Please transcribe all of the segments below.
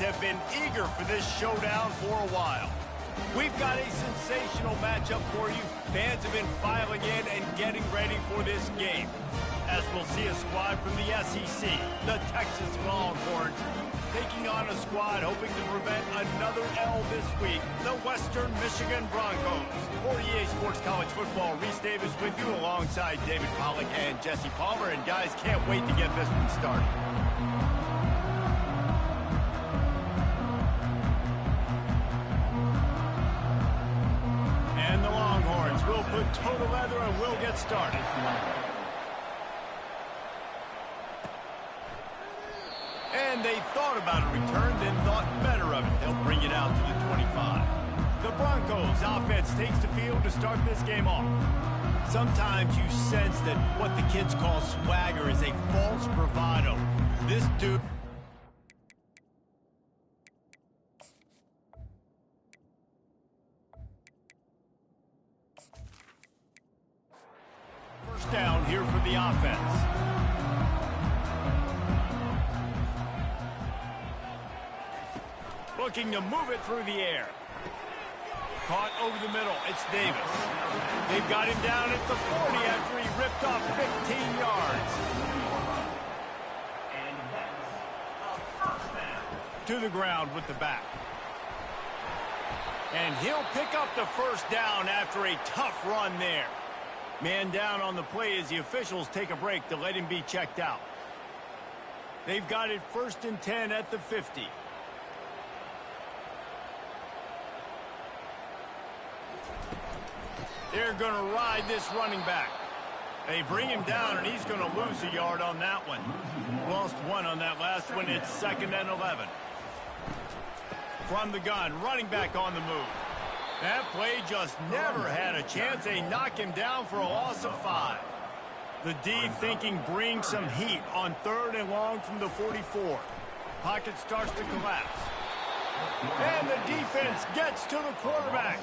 have been eager for this showdown for a while. We've got a sensational matchup for you. Fans have been filing in and getting ready for this game. As we'll see a squad from the SEC, the Texas Longhorns, taking on a squad hoping to prevent another L this week, the Western Michigan Broncos. For EA Sports College Football, Reese Davis with you alongside David Pollack and Jesse Palmer. And guys, can't wait to get this one started. And the Longhorns will put total leather and we'll get started. And they thought about a return, then thought better of it. They'll bring it out to the 25. The Broncos offense takes the field to start this game off. Sometimes you sense that what the kids call swagger is a false bravado. This dude... First down here for the offense. Looking to move it through the air. Caught over the middle. It's Davis. They've got him down at the 40 after he ripped off 15 yards. To the ground with the back. And he'll pick up the first down after a tough run there. Man down on the play as the officials take a break to let him be checked out. They've got it 1st and 10 at the 50. They're going to ride this running back. They bring him down, and he's going to lose a yard on that one. Lost one on that last one. It's 2nd and 11. From the gun, running back on the move. That play just never had a chance. They knock him down for a loss of 5. The D thinking bring some heat on 3rd and long from the 44. Pocket starts to collapse. And the defense gets to the quarterback.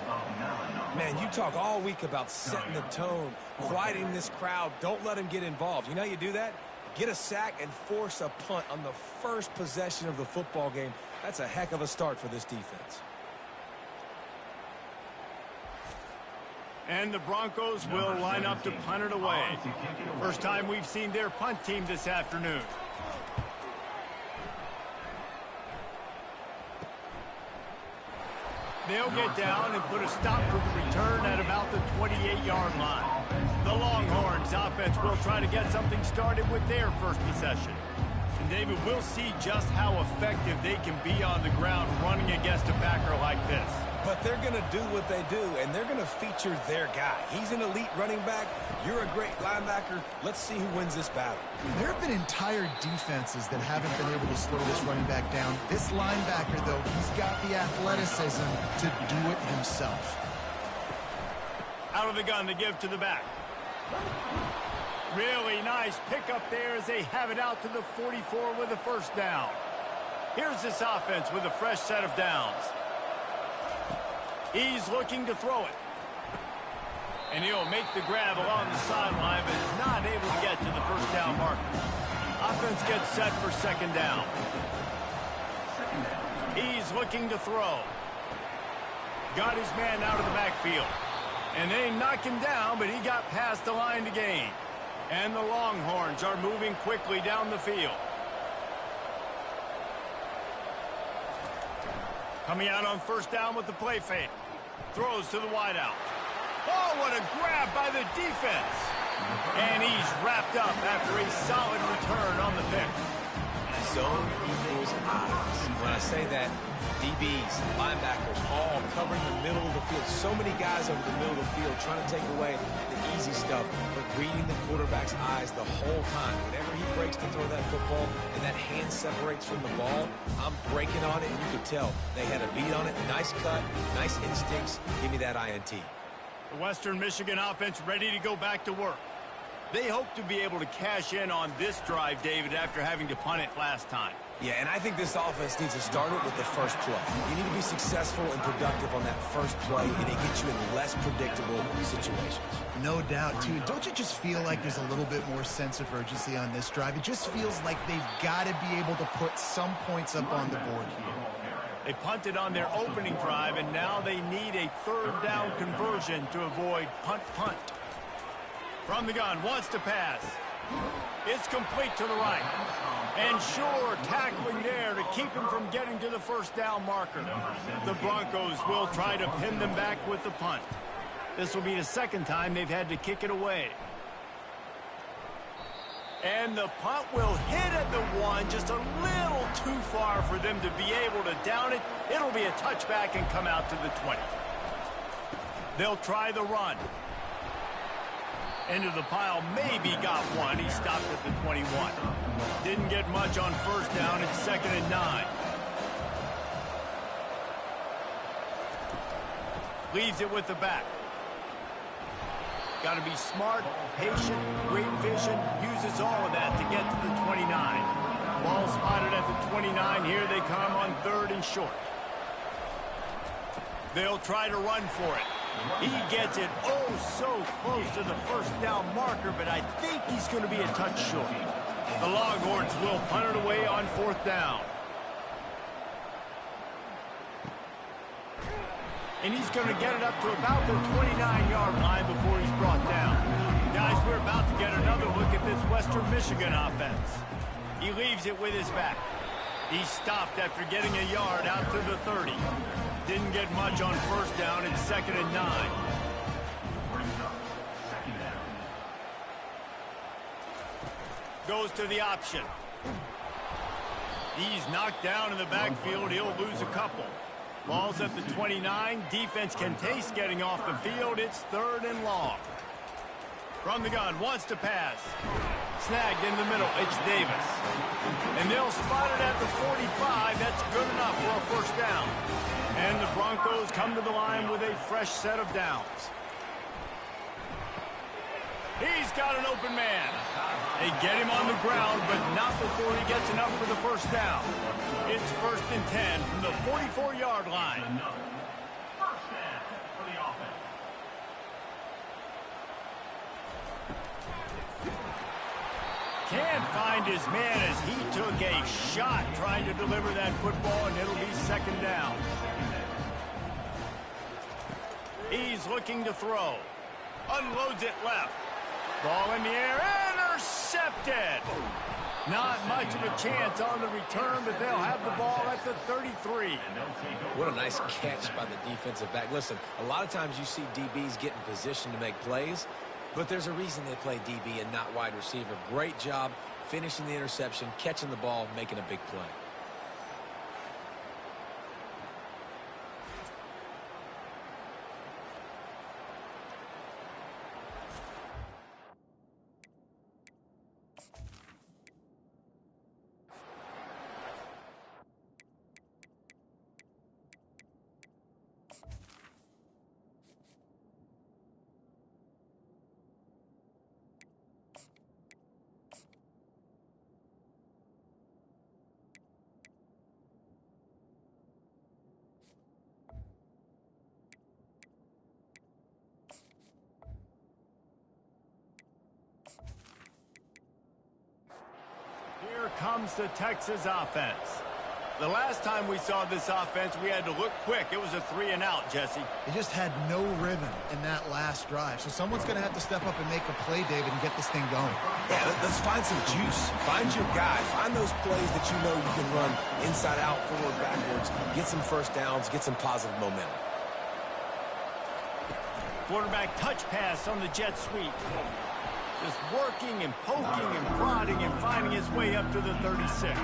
Man, you talk all week about setting the tone, quieting this crowd. Don't let him get involved. You know how you do that? Get a sack and force a punt on the first possession of the football game. That's a heck of a start for this defense. And the Broncos will line up to punt it away. First time we've seen their punt team this afternoon. They'll get down and put a stop for the return at about the 28-yard line. The Longhorns offense will try to get something started with their first possession. And David, we'll see just how effective they can be on the ground running against a backer like this. But they're going to do what they do, and they're going to feature their guy. He's an elite running back. You're a great linebacker. Let's see who wins this battle. There have been entire defenses that haven't been able to slow this running back down. This linebacker, though, he's got the athleticism to do it himself. Out of the gun to give to the back. Really nice pickup there as they have it out to the 44 with a first down. Here's this offense with a fresh set of downs. He's looking to throw it. And he'll make the grab along the sideline, but is not able to get to the first down marker. Offense gets set for 2nd down. He's looking to throw. Got his man out of the backfield. And they knock him down, but he got past the line to gain. And the Longhorns are moving quickly down the field. Coming out on first down with the play fake. Throws to the wideout. Oh, what a grab by the defense. And he's wrapped up after a solid return on the pick. Zone equals eyes. When I say that, DBs, linebackers, all covering the middle of the field. So many guys over the middle of the field trying to take away the easy stuff, but reading the quarterback's eyes the whole time. Whenever he breaks to throw that football and that hand separates from the ball, I'm breaking on it, and you could tell they had a beat on it. Nice cut, nice instincts. Give me that INT. The Western Michigan offense ready to go back to work. They hope to be able to cash in on this drive, David, after having to punt it last time. Yeah, and I think this offense needs to start it with the first play. You need to be successful and productive on that first play, and it gets you in less predictable situations. No doubt, too. Don't you just feel like there's a little bit more sense of urgency on this drive? It just feels like they've got to be able to put some points up on the board here. They punted on their opening drive, and now they need a third down conversion to avoid punt. From the gun, wants to pass. It's complete to the right. And sure, tackling there to keep him from getting to the first down marker. The Broncos will try to pin them back with the punt. This will be the second time they've had to kick it away. And the punt will hit at the 1, just a little too far for them to be able to down it. It'll be a touchback and come out to the 20. They'll try the run. Into the pile, maybe got one. He stopped at the 21. Didn't get much on first down. It's 2nd and 9. Leaves it with the back. Got to be smart, patient, great vision. Uses all of that to get to the 29. Ball spotted at the 29. Here they come on 3rd and short. They'll try to run for it. He gets it so close to the first down marker, but I think he's going to be a touch short. The Longhorns will punt it away on 4th down. And he's going to get it up to about the 29-yard line before he's brought down. Guys, we're about to get another look at this Western Michigan offense. He leaves it with his back. He stopped after getting a yard out to the 30. Didn't get much on first down. It's 2nd and 9. Goes to the option. He's knocked down in the backfield. He'll lose a couple. Ball's at the 29. Defense can taste getting off the field. It's 3rd and long. From the gun, wants to pass. Snagged in the middle. It's Davis. And they'll spot it at the 45. That's good enough for a first down. And the Broncos come to the line with a fresh set of downs. He's got an open man. They get him on the ground, but not before he gets enough for the first down. It's 1st and 10 from the 44-yard line. Can't find his man as he took a shot trying to deliver that football, and it'll be 2nd down. He's looking to throw. Unloads it left. Ball in the air, intercepted. Not much of a chance on the return, but they'll have the ball at the 33. What a nice catch by the defensive back. Listen, a lot of times you see DBs get in position to make plays, but there's a reason they play DB and not wide receiver. Great job finishing the interception, catching the ball, making a big play. Here comes the Texas offense. The last time we saw this offense, we had to look quick. It was a 3-and-out, Jesse. They just had no rhythm in that last drive. So someone's going to have to step up and make a play, David, and get this thing going. Yeah, let's find some juice. Find your guy. Find those plays that you know you can run inside out, forward, backwards. Get some first downs. Get some positive momentum. Quarterback touch pass on the jet sweep. Just working and poking and prodding and finding his way up to the 36.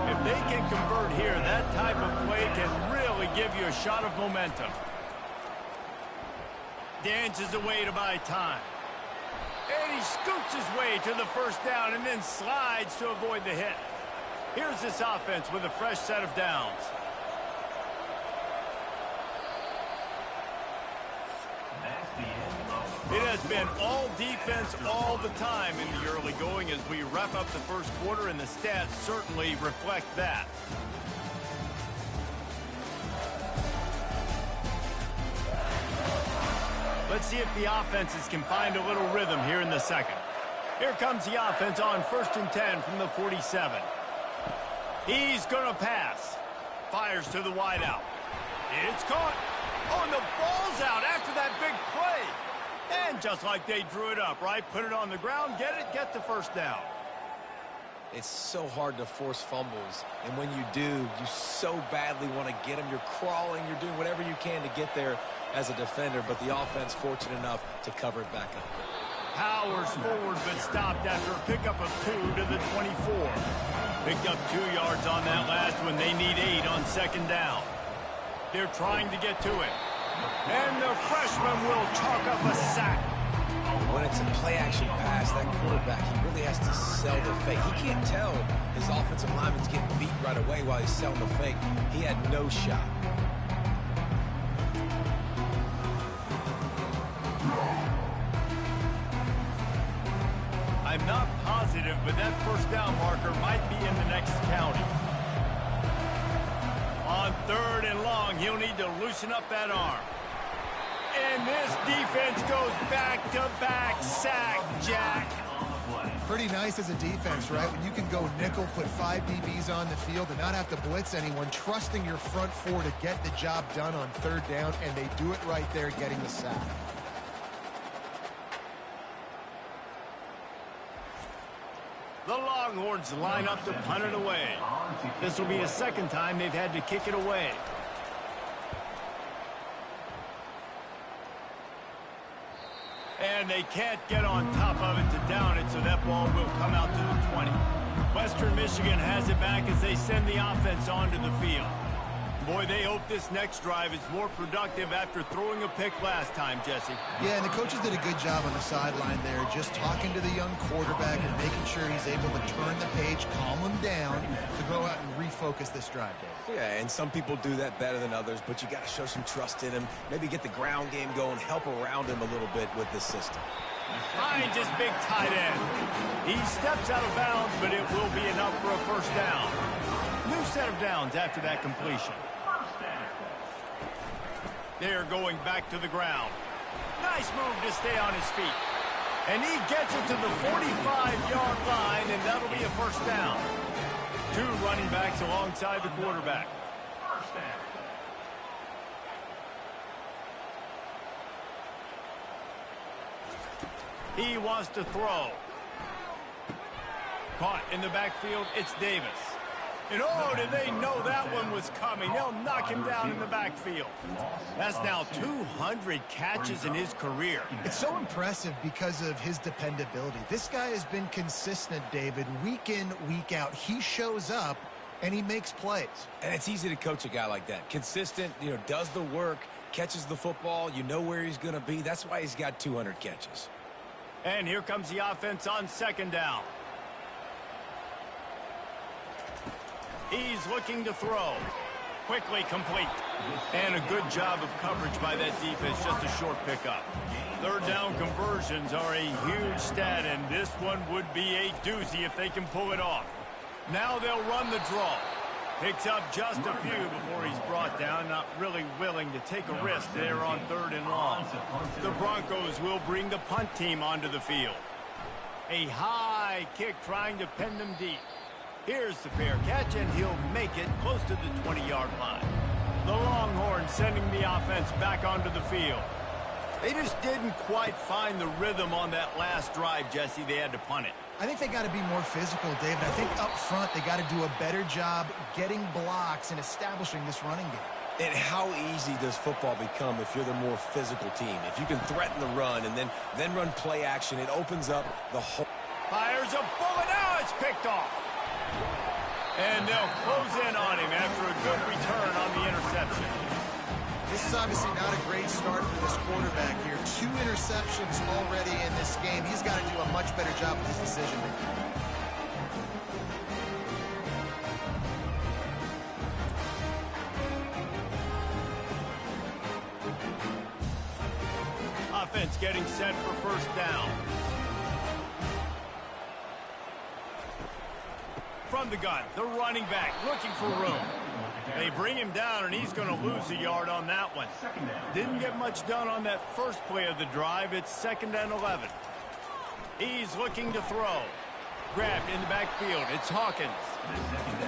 If they can convert here, that type of play can really give you a shot of momentum. Dances away to buy time. And he scoots his way to the first down and then slides to avoid the hit. Here's this offense with a fresh set of downs. It has been all defense all the time in the early going as we wrap up the first quarter, and the stats certainly reflect that. Let's see if the offenses can find a little rhythm here in the second. Here comes the offense on 1st and 10 from the 47. He's going to pass. Fires to the wideout. It's caught. Oh, and the ball's out after that big play. And just like they drew it up, right? Put it on the ground, get the first down. It's so hard to force fumbles, and when you do, you so badly want to get them. You're crawling, you're doing whatever you can to get there as a defender, but the offense fortunate enough to cover it back up. Powers forward, but stopped after a pickup of 2 to the 24. Picked up 2 yards on that last one. They need 8 on 2nd down. They're trying to get to it. And the freshman will chalk up a sack. When it's a play-action pass, that quarterback, he really has to sell the fake. He can't tell his offensive lineman's getting beat right away while he's selling the fake. He had no shot. I'm not positive, but that first down marker might be in the next county. On 3rd and long, he'll need to loosen up that arm. And this defense goes back-to-back sack, Jack. Pretty nice as a defense, right? When you can go nickel, put 5 DBs on the field and not have to blitz anyone, trusting your front 4 to get the job done on 3rd down, and they do it right there, getting the sack. The Longhorns line up to punt it away. This will be the 2nd time they've had to kick it away. And they can't get on top of it to down it, so that ball will come out to the 20. Western Michigan has it back as they send the offense onto the field. Boy, they hope this next drive is more productive after throwing a pick last time, Jesse. Yeah, and the coaches did a good job on the sideline there, just talking to the young quarterback and making sure he's able to turn the page, calm him down, to go out and refocus this drive, Dave. Yeah, and some people do that better than others, but you got to show some trust in him, maybe get the ground game going, help around him a little bit with this system. Finds his big tight end. He steps out of bounds, but it will be enough for a first down. New set of downs after that completion. They're going back to the ground. Nice move to stay on his feet. And he gets it to the 45-yard line, and that'll be a first down. 2 running backs alongside the quarterback. He wants to throw. Caught in the backfield, it's Davis. And oh, did they know that one was coming? They'll knock him down in the backfield. That's now 200 catches in his career. It's so impressive because of his dependability. This guy has been consistent, David, week in, week out. He shows up, and he makes plays. And it's easy to coach a guy like that. Consistent, does the work, catches the football, you know where he's going to be. That's why he's got 200 catches. And here comes the offense on 2nd down. He's looking to throw. Quickly complete. And a good job of coverage by that defense, just a short pickup. 3rd down conversions are a huge stat, and this one would be a doozy if they can pull it off. Now they'll run the draw. Picks up just a few before he's brought down, not really willing to take a risk there on 3rd and long. The Broncos will bring the punt team onto the field. A high kick trying to pin them deep. Here's the fair catch, and he'll make it close to the 20-yard line. The Longhorns sending the offense back onto the field. They just didn't quite find the rhythm on that last drive, Jesse. They had to punt it. I think they got to be more physical, David. I think up front they got to do a better job getting blocks and establishing this running game. And how easy does football become if you're the more physical team? If you can threaten the run and then run play action, it opens up the whole... Fires a bullet. Now it's picked off. And they'll close in on him after a good return on the interception. This is obviously not a great start for this quarterback here. 2 interceptions already in this game. He's got to do a much better job with his decision-making. offense getting set for first down. From the gun, the running back looking for room. They bring him down, and he's going to lose a yard on that one. Didn't get much done on that first play of the drive. It's 2nd and 11. He's looking to throw. Grabbed in the backfield. It's Hawkins.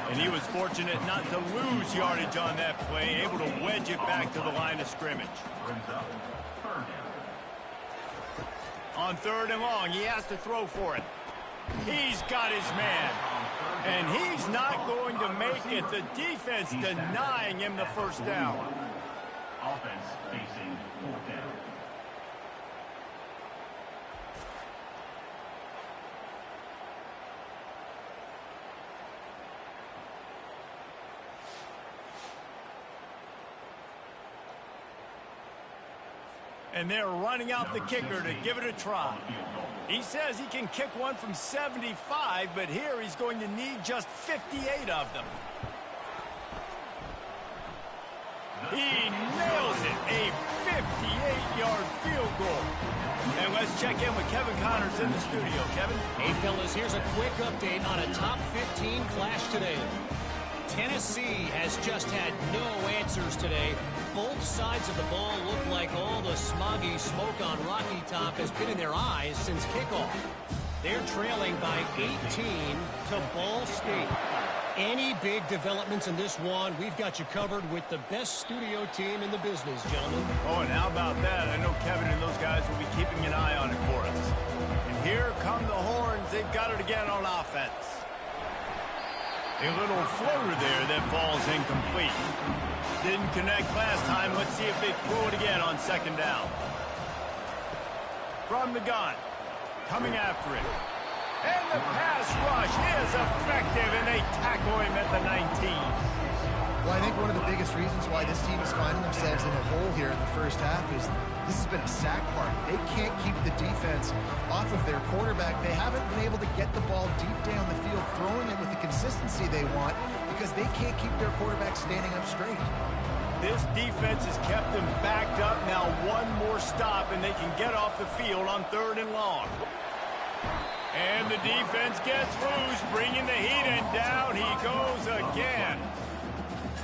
And he was fortunate not to lose yardage on that play, able to wedge it back to the line of scrimmage. On 3rd and long, he has to throw for it. He's got his man. And he's not going to make it. The defense denying him the first down. Offense facing 4th down. And they're running out the kicker to give it a try. He says he can kick one from 75, but here he's going to need just 58 of them. He nails it, a 58-yard field goal. And let's check in with Kevin Connors in the studio. Kevin? Hey, fellas, here's a quick update on a top 15 clash today. Tennessee has just had no answers today. Both sides of the ball look like all the smoggy smoke on Rocky Top has been in their eyes since kickoff. They're trailing by 18 to Ball State. Any big developments in this one, we've got you covered with the best studio team in the business, gentlemen. Oh, and how about that? I know Kevin and those guys will be keeping an eye on it for us. And here come the Horns. They've got it again on offense. A little floater there that falls incomplete. Didn't connect last time. Let's see if they throw it again on 2nd down. From the gun. Coming after it. And the pass rush is effective, and they tackle him at the 19. Well, I think one of the biggest reasons why this team is finding themselves in a hole here in the first half is this has been a sack party. They can't keep the defense off of their quarterback. They haven't been able to get the ball deep down the field, throwing it with the consistency they want because they can't keep their quarterback standing up straight. This defense has kept them backed up. Now one more stop, and they can get off the field on 3rd and long. And the defense gets loose, bringing the heat, and down he goes again.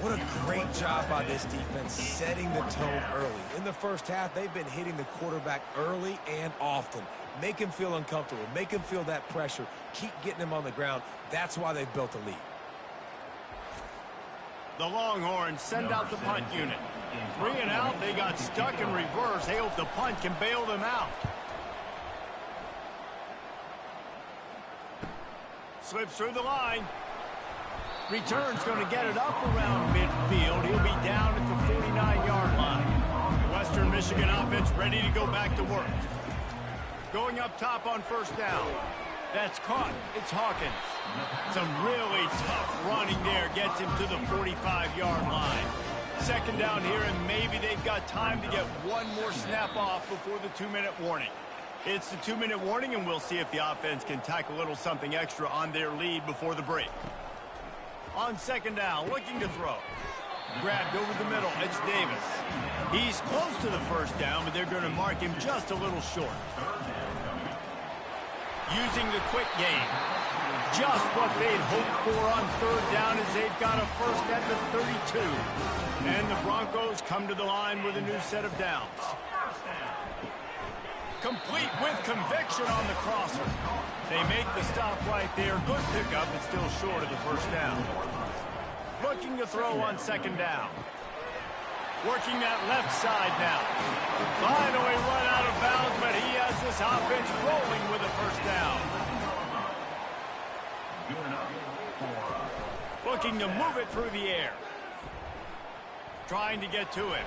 What a great job by this defense setting the tone early. In the first half, they've been hitting the quarterback early and often. Make him feel uncomfortable. Make him feel that pressure. Keep getting him on the ground. That's why they've built a lead. The Longhorns send out the punt unit. 3 and out, they got stuck in reverse. They hope the punt can bail them out. Slips through the line. Return's going to get it up around midfield. He'll be down at the 49-yard line. Western Michigan offense ready to go back to work. Going up top on 1st down. That's caught. It's Hawkins. Some really tough running there gets him to the 45-yard line. 2nd down here, and maybe they've got time to get one more snap off before the 2-minute warning. It's the 2-minute warning, and we'll see if the offense can tack a little something extra on their lead before the break. On 2nd down, looking to throw. Grabbed over the middle. It's Davis. He's close to the 1st down, but they're going to mark him just a little short. Using the quick game. Just what they'd hoped for on 3rd down as they've got a first at the 32. And the Broncos come to the line with a new set of downs. Complete with conviction on the crosser. They make the stop right there. Good pickup, but still short of the 1st down. Looking to throw on 2nd down. Working that left side now. Finally run out of bounds, but he has this offense rolling with a 1st down. Looking to move it through the air. Trying to get to it.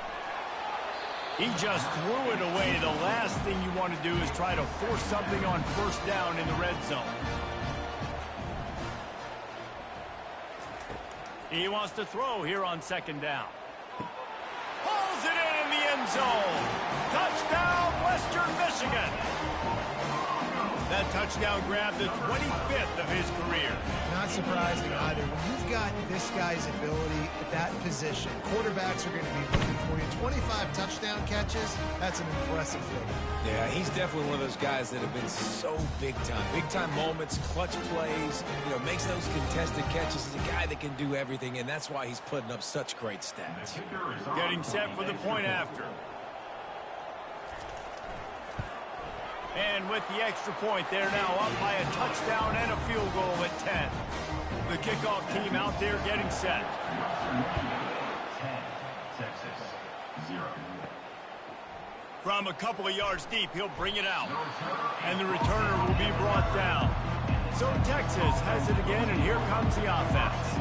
He just threw it away. The last thing you want to do is try to force something on 1st down in the red zone. He wants to throw here on 2nd down. Pulls it in the end zone. Touchdown, Western Michigan. That touchdown grabbed the 25th of his career. Not surprising either. When you've got this guy's ability at that position, quarterbacks are going to be looking for you. 25 touchdown catches, that's an impressive figure. Yeah, he's definitely one of those guys that have been so big time. Big time moments, clutch plays, makes those contested catches. He's a guy that can do everything, and that's why he's putting up such great stats. Getting set for the point after. And with the extra point, they're now up by a touchdown and a field goal at 10. The kickoff team out there getting set. 10, Texas, 0. From a couple of yards deep, he'll bring it out. And the returner will be brought down. So Texas has it again, and here comes the offense.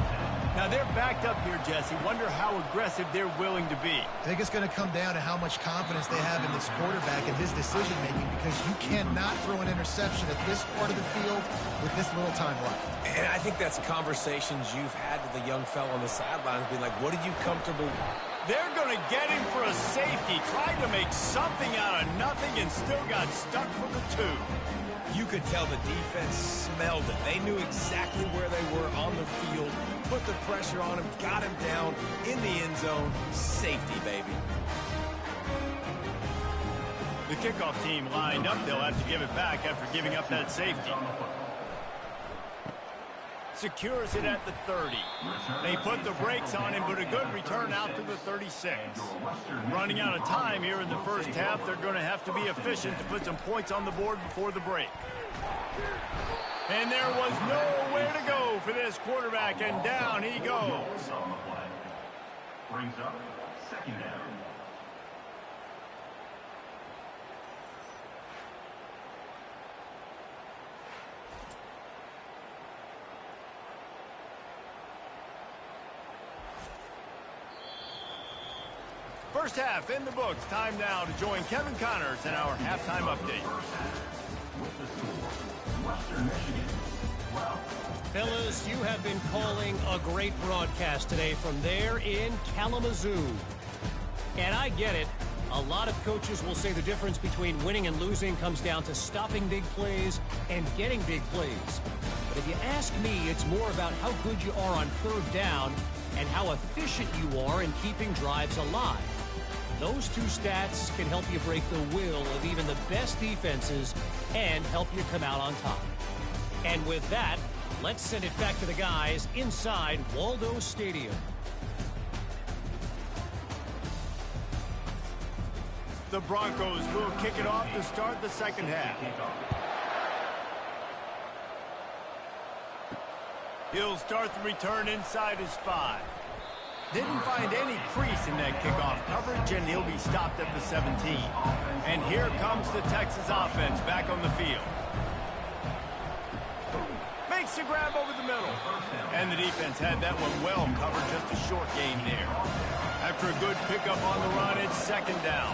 Now they're backed up here, Jesse. Wonder how aggressive they're willing to be. I think it's going to come down to how much confidence they have in this quarterback and his decision-making, because you cannot throw an interception at this part of the field with this little time left. And I think that's conversations you've had with the young fellow on the sidelines, being like, what are you comfortable with? They're going to get him for a safety, trying to make something out of nothing, and still got stuck for the 2. You could tell the defense smelled it. They knew exactly where they were on the field, put the pressure on him, got him down in the end zone. Safety, baby. The kickoff team lined up. They'll have to give it back after giving up that safety. Secures it at the 30. They put the brakes on him, but a good return out to the 36. Running out of time here in the first half, they're going to have to be efficient to put some points on the board before the break. And there was nowhere to go for this quarterback, and down he goes. Brings up second down. First half in the books. Time now to join Kevin Connors in our halftime update. With the score, Western Michigan, 12. Fellas, you have been calling a great broadcast today from there in Kalamazoo. And I get it. A lot of coaches will say the difference between winning and losing comes down to stopping big plays and getting big plays. But if you ask me, it's more about how good you are on third down and how efficient you are in keeping drives alive. Those two stats can help you break the will of even the best defenses and help you come out on top. And with that, let's send it back to the guys inside Waldo Stadium. The Broncos will kick it off to start the second half. He'll start the return inside his 5. Didn't find any crease in that kickoff coverage, and he'll be stopped at the 17. And here comes the Texas offense back on the field. Makes the grab over the middle. And the defense had that one well covered, just a short gain there. After a good pickup on the run, it's second down.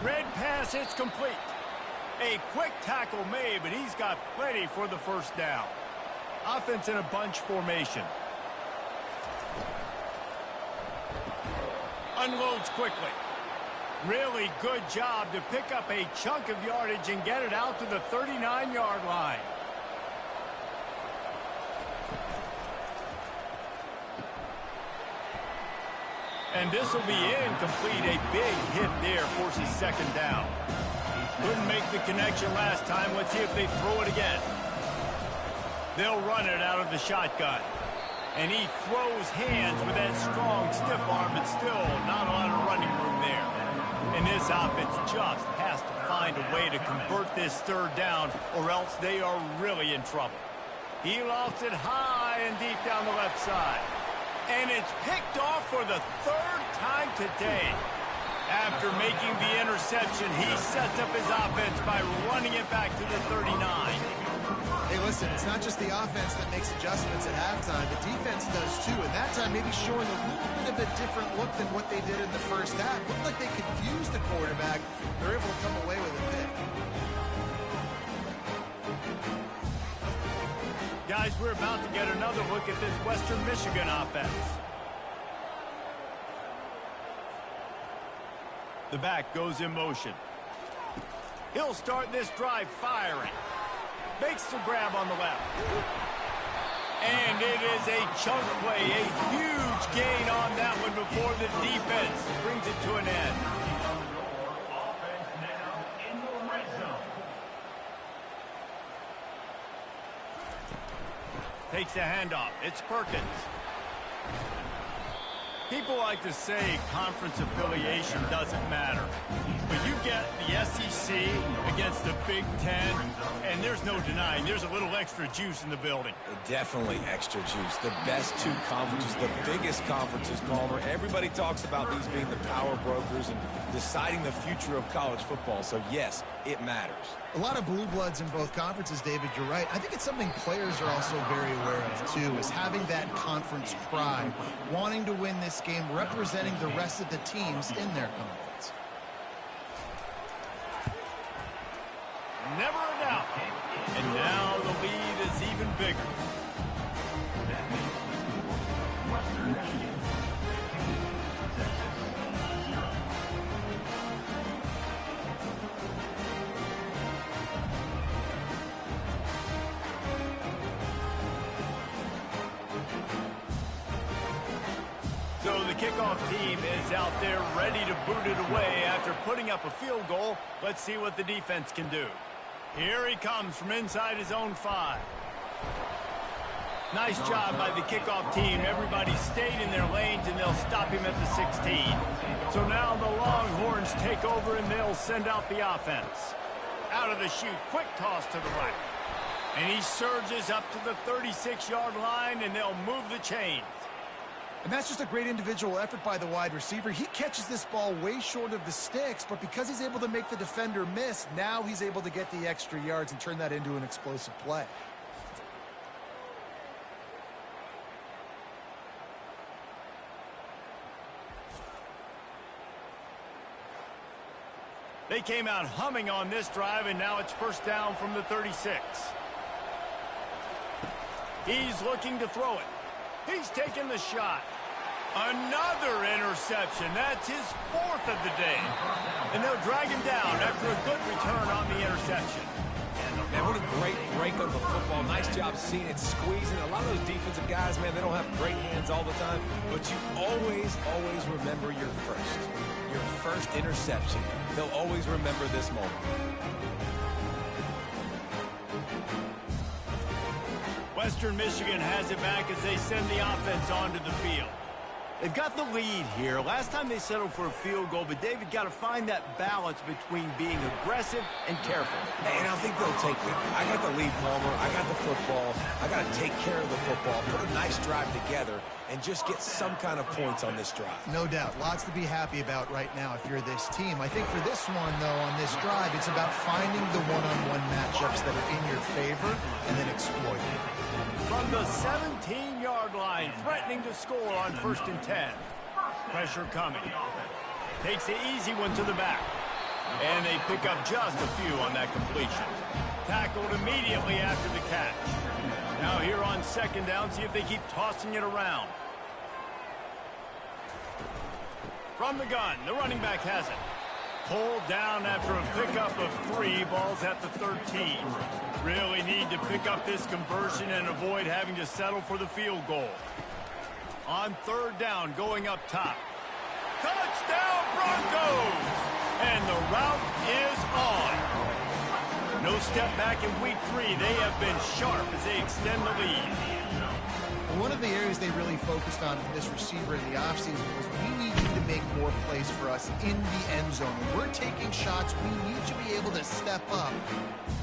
Red pass, it's complete. A quick tackle made, but he's got plenty for the first down. Offense in a bunch formation. Unloads quickly. Really good job to pick up a chunk of yardage and get it out to the 39-yard line. And this will be incomplete. A big hit there forces second down. Couldn't make the connection last time. Let's see if they throw it again. They'll run it out of the shotgun. And he throws hands with that strong, stiff arm, but still not a lot of running room there. And this offense just has to find a way to convert this third down, or else they are really in trouble. He lofts it high and deep down the left side. And it's picked off for the third time today. After making the interception, he sets up his offense by running it back to the 39. Hey, listen, it's not just the offense that makes adjustments at halftime. The defense does too, and that time maybe showing a little bit of a different look than what they did in the first half. Looked like they confused the quarterback. They're able to come away with a pick. Guys, we're about to get another look at this Western Michigan offense. The back goes in motion. He'll start this drive firing. Makes the grab on the left. And it is a chunk play, a huge gain on that one before the defense brings it to an end. Offense now in the red zone. Takes the handoff. It's Perkins. People like to say conference affiliation doesn't matter. But you get the SEC against the Big Ten, and there's no denying there's a little extra juice in the building. Definitely extra juice. The best two conferences, the biggest conferences, Palmer. Everybody talks about these being the power brokers and deciding the future of college football. So, yes, it matters. A lot of blue bloods in both conferences, David, you're right. I think it's something players are also very aware of, too, is having that conference pride, wanting to win this game, representing the rest of the teams in their conference. Never a doubt. And now the lead is even bigger. That makes the score Western Michigan 15, Texas 0. So the kickoff team is out there ready to boot it away after putting up a field goal. Let's see what the defense can do. Here he comes from inside his own 5. Nice job by the kickoff team. Everybody stayed in their lanes, and they'll stop him at the 16. So now the Longhorns take over, and they'll send out the offense. Out of the chute, quick toss to the right. And he surges up to the 36-yard line, and they'll move the chains. And that's just a great individual effort by the wide receiver. He catches this ball way short of the sticks, but because he's able to make the defender miss, now he's able to get the extra yards and turn that into an explosive play. They came out humming on this drive, and now it's first down from the 36. He's looking to throw it. He's taking the shot. Another interception. That's his 4th of the day. And they'll drag him down after a good return on the interception. Man, what a great break on the football. Nice job seeing it, squeezing. A lot of those defensive guys, man, they don't have great hands all the time. But you always remember your first interception. They'll always remember this moment. Western Michigan has it back as they send the offense onto the field. They've got the lead here. Last time they settled for a field goal, but David got to find that balance between being aggressive and careful. And I think they'll take it. I got the lead, Palmer. I got the football. I got to take care of the football, put a nice drive together, and just get some kind of points on this drive. No doubt. Lots to be happy about right now if you're this team. I think for this one, though, on this drive, it's about finding the one-on-one matchups that are in your favor and then exploiting it. From the 17-yard line, threatening to score on 1st and 10. Pressure coming. Takes the easy one to the back. And they pick up just a few on that completion. Tackled immediately after the catch. Now here on 2nd down, see if they keep tossing it around. From the gun, the running back has it. Pulled down after a pickup of 3, balls at the 13. Really need to pick up this conversion and avoid having to settle for the field goal. On 3rd down, going up top. Touchdown Broncos! And the route is on. No step back in week 3. They have been sharp as they extend the lead. One of the areas they really focused on for this receiver in the offseason was we need you to make more plays for us in the end zone. When we're taking shots, we need to be able to step up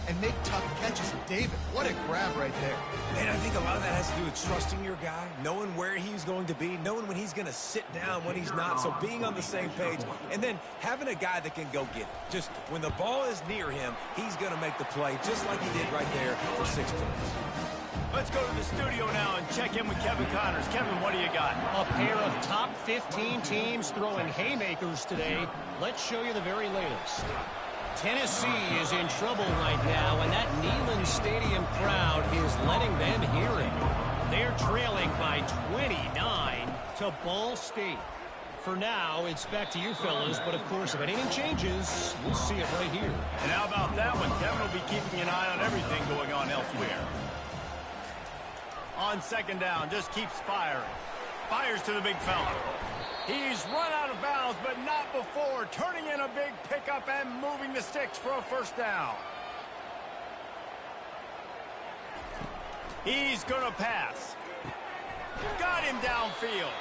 and make tough catches. And David, what a grab right there. And I think a lot of that has to do with trusting your guy, knowing where he's going to be, knowing when he's going to sit down, when he's not. So being on the same page, and then having a guy that can go get it. Just when the ball is near him, he's going to make the play, just like he did right there for 6 points. Let's go to the studio now and check in with Kevin Connors. Kevin, what do you got? A pair of top 15 teams throwing haymakers today. Let's show you the very latest. Tennessee is in trouble right now, and that Neyland Stadium crowd is letting them hear it. They're trailing by 29 to Ball State. For now, it's back to you fellas, but of course, if anything changes, we'll see it right here. And how about that one? Kevin will be keeping an eye on everything going on elsewhere. On second down, just keeps firing. Fires to the big fella. He's run out of bounds, but not before. Turning in a big pickup and moving the sticks for a first down. He's going to pass. Got him downfield.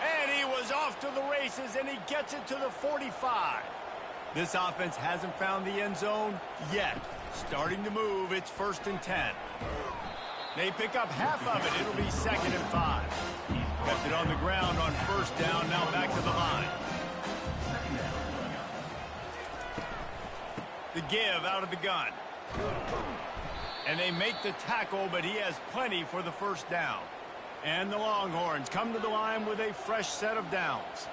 And he was off to the races, and he gets it to the 45. This offense hasn't found the end zone yet. Starting to move, it's 1st and 10. They pick up half of it. It'll be 2nd and 5. Kept it on the ground on first down, now back to the line. The give out of the gun. And they make the tackle, but he has plenty for the first down. And the Longhorns come to the line with a fresh set of downs.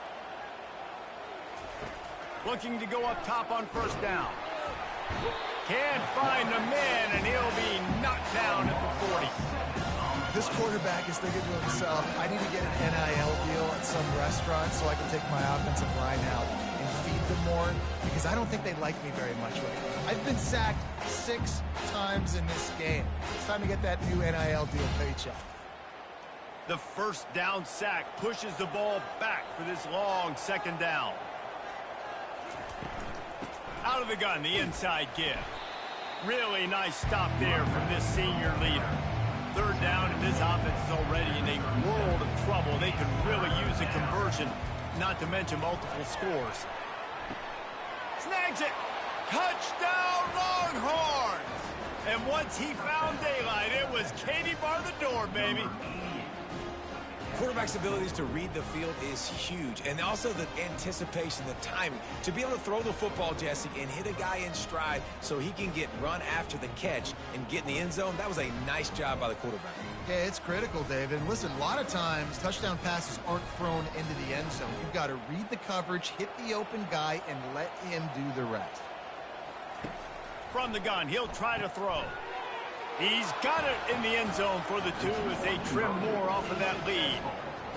Looking to go up top on first down. Can't find the man, and he'll be knocked down at the 40. This quarterback is thinking to himself, I need to get an NIL deal at some restaurant so I can take my offensive line out and feed them more, because I don't think they like me very much right now. I've been sacked 6 times in this game. It's time to get that new NIL deal paycheck. The first down sack pushes the ball back for this long second down. Out of the gun, the inside give. Really nice stop there from this senior leader. Third down, and this offense is already in a world of trouble. They could really use a conversion, not to mention multiple scores. Snags it. Touchdown, Longhorns! And once he found daylight, it was Katie bar the door, baby. Quarterback's abilities to read the field is huge, and also the anticipation, the timing. To be able to throw the football, Jesse, and hit a guy in stride so he can get run after the catch and get in the end zone, that was a nice job by the quarterback. Yeah, it's critical, David. And listen, a lot of times, touchdown passes aren't thrown into the end zone. You've got to read the coverage, hit the open guy, and let him do the rest. From the gun, he'll try to throw. He's got it in the end zone for the 2 as they trim more off of that lead.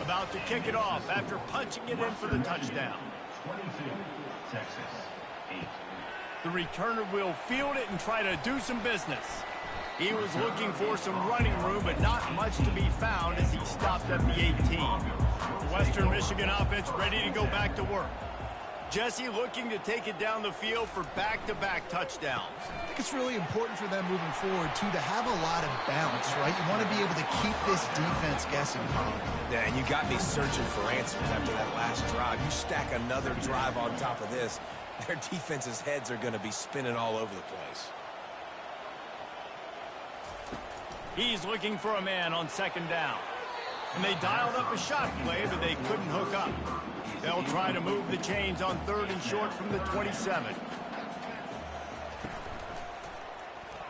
About to kick it off after punching it in for the touchdown. 22, Texas, 8. The returner will field it and try to do some business. He was looking for some running room, but not much to be found as he stopped at the 18. The Western Michigan offense ready to go back to work. Jesse looking to take it down the field for back-to-back touchdowns. I think it's really important for them moving forward, too, to have a lot of balance, right? You want to be able to keep this defense guessing. Yeah, and you got me searching for answers after that last drive. You stack another drive on top of this, their defense's heads are going to be spinning all over the place. He's looking for a man on second down. And they dialed up a shot play, but they couldn't hook up. They'll try to move the chains on 3rd and short from the 27.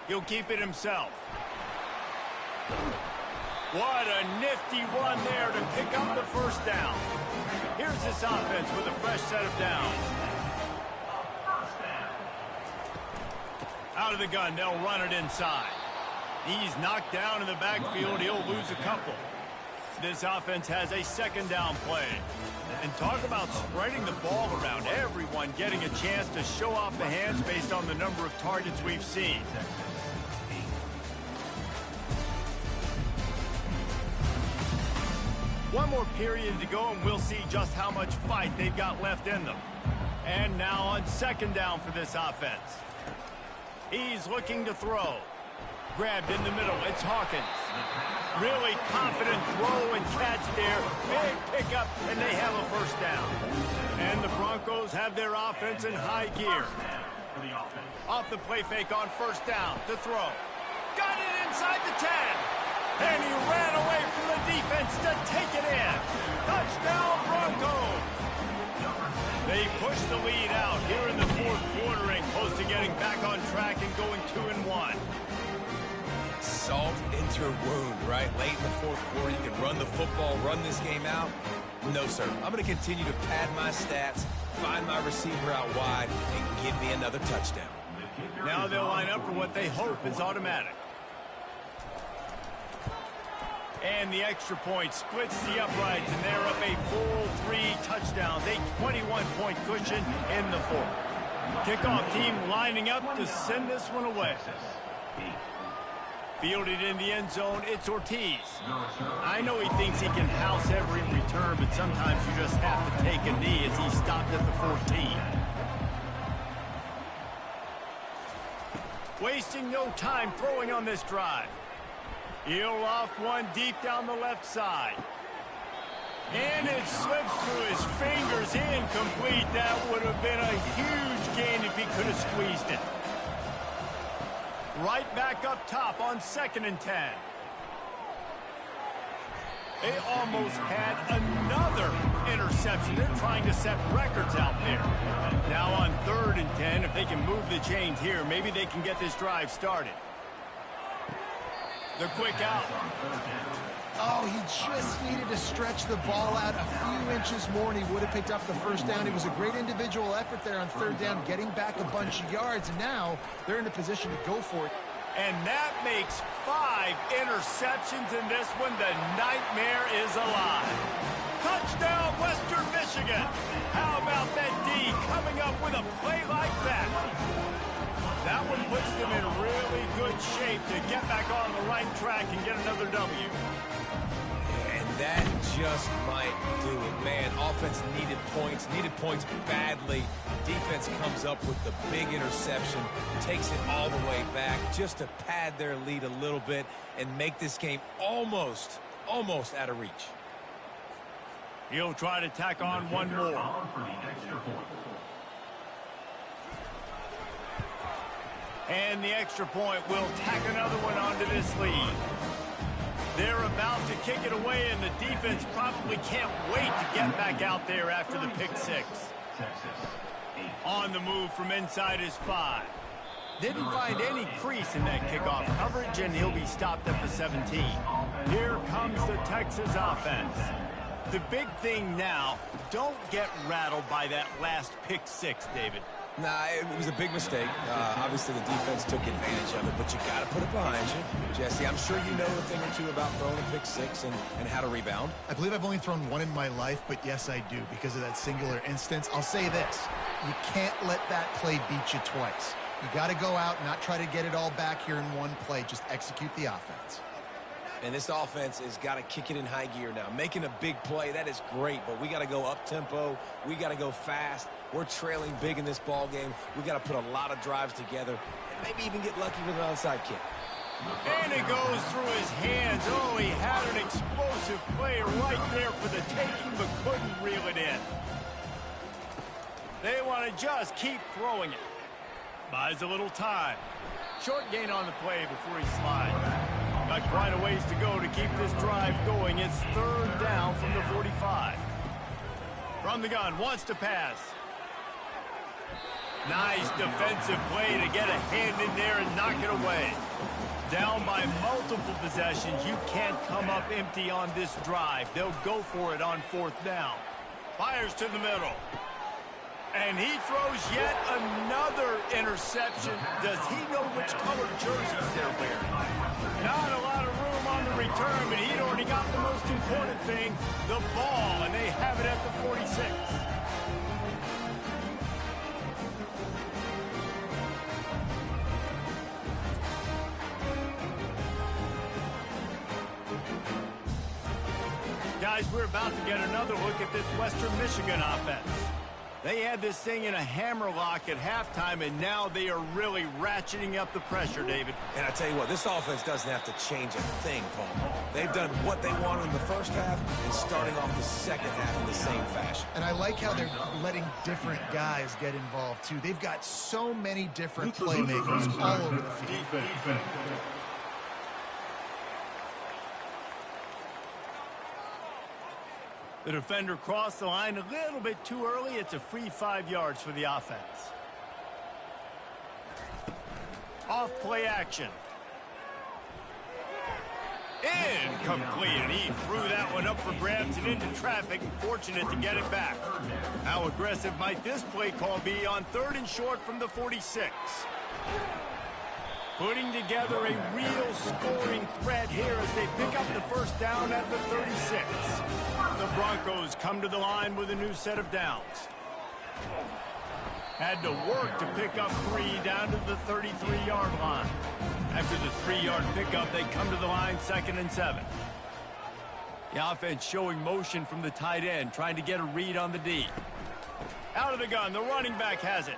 He'll keep it himself. What a nifty run there to pick up the first down. Here's this offense with a fresh set of downs. Out of the gun, they'll run it inside. He's knocked down in the backfield. He'll lose a couple. This offense has a second down play. And talk about spreading the ball around. Everyone getting a chance to show off the hands based on the number of targets we've seen. One more period to go, and we'll see just how much fight they've got left in them. And now on second down for this offense. He's looking to throw. Grabbed in the middle. It's Hawkins. Really confident throw and catch there. Big pickup, and they have a first down. And the Broncos have their offense in high gear. Off the play fake on first down to throw. Got it inside the 10. And he ran away from the defense to take it in. Touchdown, Broncos. They push the lead out here in the 4th quarter and close to getting back on track and going 2-1. Salt into your wound, right? Late in the 4th quarter, you can run the football, run this game out. No, sir. I'm going to continue to pad my stats, find my receiver out wide, and give me another touchdown. Now they'll line up for what they hope is automatic. And the extra point splits the uprights, and they're up a full 3 touchdowns, a 21-point cushion in the fourth. Kickoff team lining up to send this one away. Fielded in the end zone, it's Ortiz. I know he thinks he can house every return, but sometimes you just have to take a knee as he stopped at the 14. Wasting no time throwing on this drive. He'll loft one deep down the left side. And it slips through his fingers, incomplete. That would have been a huge gain if he could have squeezed it. Right back up top on 2nd and 10. They almost had another interception. They're trying to set records out there. Now on 3rd and 10, if they can move the chains here, maybe they can get this drive started. The quick out. Oh, he just needed to stretch the ball out a few inches more, and he would have picked up the first down. It was a great individual effort there on 3rd down, getting back a bunch of yards, and now they're in a position to go for it. And that makes 5 interceptions in this one. The nightmare is alive. Touchdown, Western Michigan. How about that D coming up with a play like that? That one puts them in really good shape to get back on the right track and get another W. And that just might do it, man. Offense needed points badly. Defense comes up with the big interception, takes it all the way back just to pad their lead a little bit and make this game almost out of reach. He'll try to tack on one more. And the extra point will tack another one onto this lead. They're about to kick it away, and the defense probably can't wait to get back out there after the pick 6. On the move from inside his 5. Didn't find any crease in that kickoff coverage, and he'll be stopped at the 17. Here comes the Texas offense. The big thing now, don't get rattled by that last pick 6, David. Nah, it was a big mistake. Obviously, the defense took advantage of it, but you got to put it behind you. Jesse, I'm sure you know a thing or two about throwing a pick 6 and how to rebound. I believe I've only thrown one in my life, but yes, I do, because of that singular instance. I'll say this. You can't let that play beat you twice. You got to go out and not try to get it all back here in one play. Just execute the offense. And this offense has got to kick it in high gear now. Making a big play, that is great, but we got to go up-tempo. We got to go fast. We're trailing big in this ball game. We got to put a lot of drives together and maybe even get lucky with an onside kick. And it goes through his hands. Oh, he had an explosive play right there for the taking, but couldn't reel it in. They want to just keep throwing it. Buys a little time. Short gain on the play before he slides. Got quite a ways to go to keep this drive going. It's 3rd down from the 45. From the gun, wants to pass. Nice defensive play to get a hand in there and knock it away. Down by multiple possessions. You can't come up empty on this drive. They'll go for it on 4th down. Fires to the middle. And he throws yet another interception. Does he know which colored jerseys they're wearing? Not a lot of room on the return, but he'd already got the most important thing, the ball, and they have it at the 46. Guys, we're about to get another look at this Western Michigan offense. They had this thing in a hammerlock at halftime, and now they are really ratcheting up the pressure, David. And I tell you what, this offense doesn't have to change a thing, Paul. They've done what they wanted in the first half and starting off the second half in the same fashion. And I like how they're letting different guys get involved, too. They've got so many different playmakers all over the field. The defender crossed the line a little bit too early. It's a free 5 yards for the offense. Off play action. Incomplete, and he threw that one up for grabs and into traffic, and fortunate to get it back. How aggressive might this play call be on 3rd and short from the 46? Putting together a real scoring threat here as they pick up the first down at the 36. The Broncos come to the line with a new set of downs. Had to work to pick up 3 down to the 33-yard line. After the 3-yard pickup, they come to the line 2nd and 7. The offense showing motion from the tight end, trying to get a read on the D. Out of the gun, the running back has it.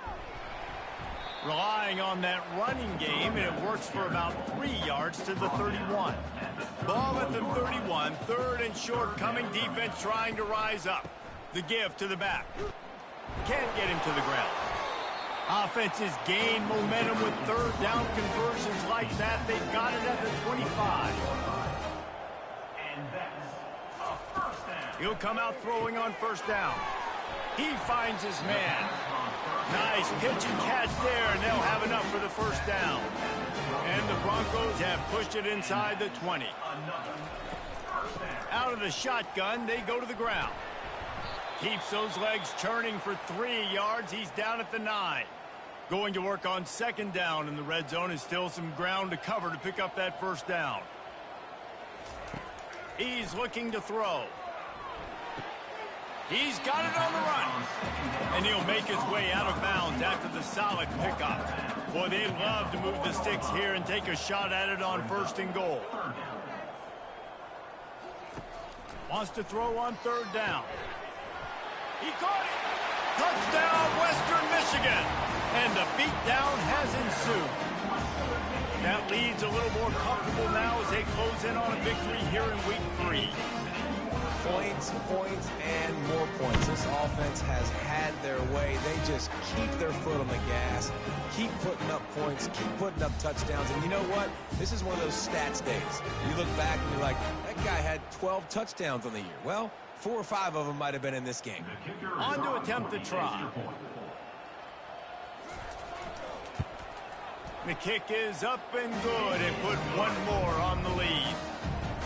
Relying on that running game, and it works for about 3 yards to the 31. Ball at the 31, 3rd and short coming, defense trying to rise up. The give to the back. Can't get him to the ground. Offenses gain momentum with 3rd down conversions like that. They've got it at the 25. And that's a first down. He'll come out throwing on 1st down. He finds his man. Nice pitch and catch there, and they'll have enough for the 1st down. And the Broncos have pushed it inside the 20. Out of the shotgun, they go to the ground. Keeps those legs churning for 3 yards. He's down at the 9. Going to work on 2nd down in the red zone, is still some ground to cover to pick up that 1st down. He's looking to throw. He's got it on the run. And he'll make his way out of bounds after the solid pickup. Boy, they love to move the sticks here and take a shot at it on 1st and goal. Wants to throw on 3rd down. He caught it. Touchdown, Western Michigan. And the beatdown has ensued. That lead's a little more comfortable now as they close in on a victory here in week 3. Points, points, and more points. This offense has had their way. They just keep their foot on the gas, keep putting up points, keep putting up touchdowns. And you know what? This is one of those stats days. You look back and you're like, that guy had 12 touchdowns on the year. Well, 4 or 5 of them might have been in this game. On to attempt the try. The kick is up and good, and put 1 more on the lead.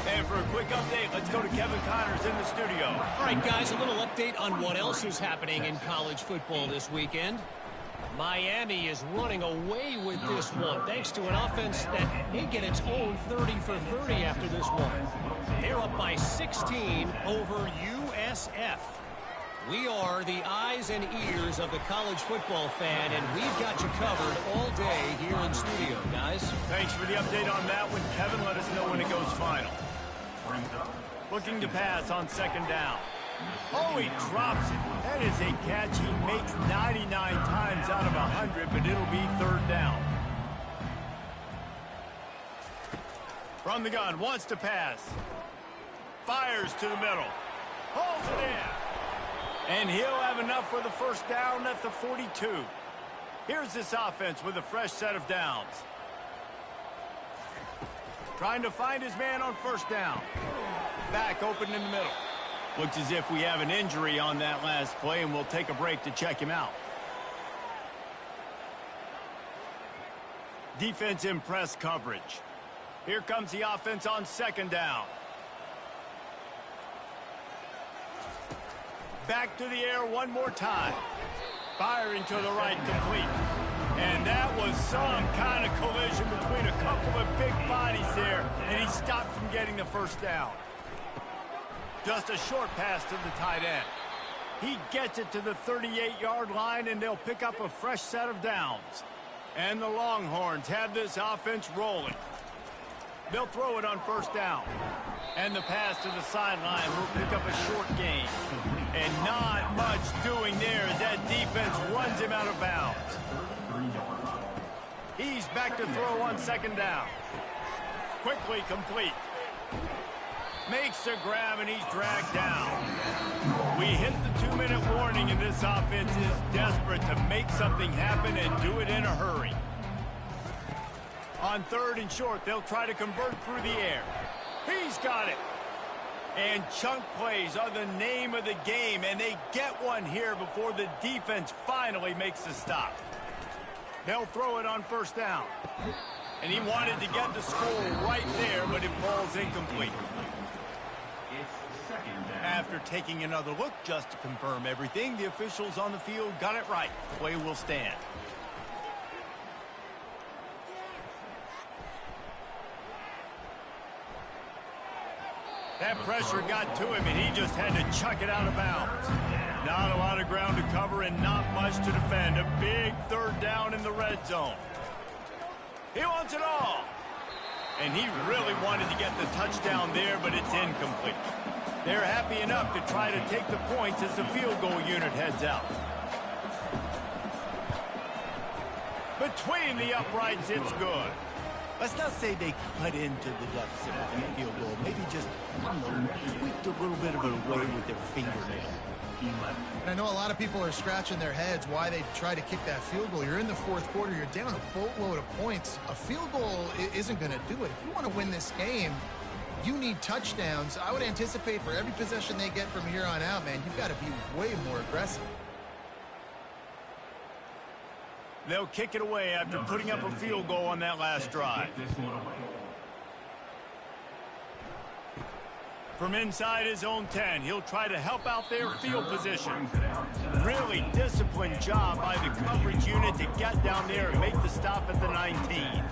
And for a quick update, let's go to Kevin Connors in the studio. All right, guys, a little update on what else is happening in college football this weekend. Miami is running away with this one, thanks to an offense that may get its own 30 for 30 after this one. They're up by 16 over USF. We are the eyes and ears of the college football fan, and we've got you covered all day here in studio, guys. Thanks for the update on that one, Kevin. Let us know when it goes final. Looking to pass on 2nd down. Oh, he drops it. That is a catch he makes 99 times out of 100, but it'll be 3rd down. From the gun, wants to pass. Fires to the middle. Holds it in. And he'll have enough for the 1st down at the 42. Here's this offense with a fresh set of downs. Trying to find his man on 1st down. Back open in the middle. Looks as if we have an injury on that last play, and we'll take a break to check him out. Defense in press coverage. Here comes the offense on 2nd down. Back to the air 1 more time. Firing to the right, complete. And that was some kind of collision between a couple of big bodies there, and he stopped from getting the 1st down. Just a short pass to the tight end. He gets it to the 38-yard line, and they'll pick up a fresh set of downs. And the Longhorns have this offense rolling. They'll throw it on 1st down. And the pass to the sideline will pick up a short gain. And not much doing there as that defense runs him out of bounds. He's back to throw on 2nd down. Quickly complete. Makes the grab, and he's dragged down. We hit the 2-minute warning, and this offense is desperate to make something happen and do it in a hurry. On 3rd and short, they'll try to convert through the air. He's got it. And chunk plays are the name of the game, and they get one here before the defense finally makes the stop. They'll throw it on 1st down. And he wanted to get the score right there, but it falls incomplete. After taking another look just to confirm everything, the officials on the field got it right. Play will stand. That pressure got to him, and he just had to chuck it out of bounds. Not a lot of ground to cover and not much to defend. A big third down in the red zone. He wants it all. And he really wanted to get the touchdown there, but it's incomplete. They're happy enough to try to take the points as the field goal unit heads out. Between the uprights, it's good. Let's not say they cut into the deficit with that field goal. Maybe just, I don't know, tweaked a little bit of it away with their fingernail. And I know a lot of people are scratching their heads why they try to kick that field goal. You're in the fourth quarter. You're down a boatload of points. A field goal isn't going to do it. If you want to win this game, you need touchdowns. I would anticipate for every possession they get from here on out, man, you've got to be way more aggressive. They'll kick it away after putting up a field goal on that last drive. From inside his own 10, he'll try to help out their field position. Really disciplined job by the coverage unit to get down there and make the stop at the 19.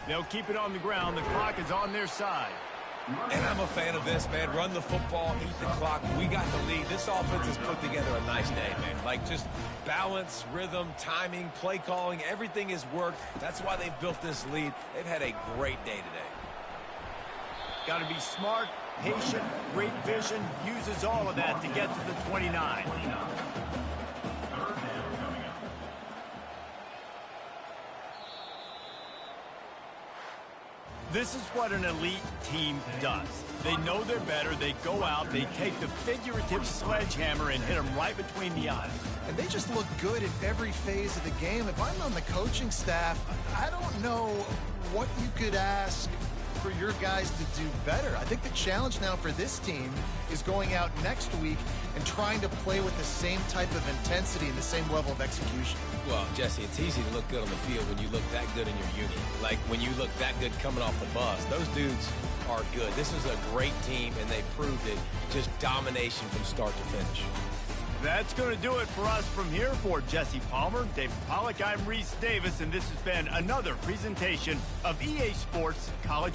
They'll keep it on the ground. The clock is on their side. And I'm a fan of this, man. Run the football, eat the clock. We got the lead. This offense has put together a nice day, man. Like, just balance, rhythm, timing, play calling, everything has worked. That's why they've built this lead. They've had a great day today. Got to be smart, patient, great vision. Uses all of that to get to the 29. This is what an elite team does. They know they're better. They go out. They take the figurative sledgehammer and hit them right between the eyes. And they just look good in every phase of the game. If I'm on the coaching staff, I don't know what you could ask for your guys to do better. I think the challenge now for this team is going out next week and trying to play with the same type of intensity and the same level of execution. Well, Jesse, it's easy to look good on the field when you look that good in your unit. Like, when you look that good coming off the bus. Those dudes are good. This is a great team, and they proved it. Just domination from start to finish. That's going to do it for us from here. For Jesse Palmer, David Pollack, I'm Reese Davis, and this has been another presentation of EA Sports College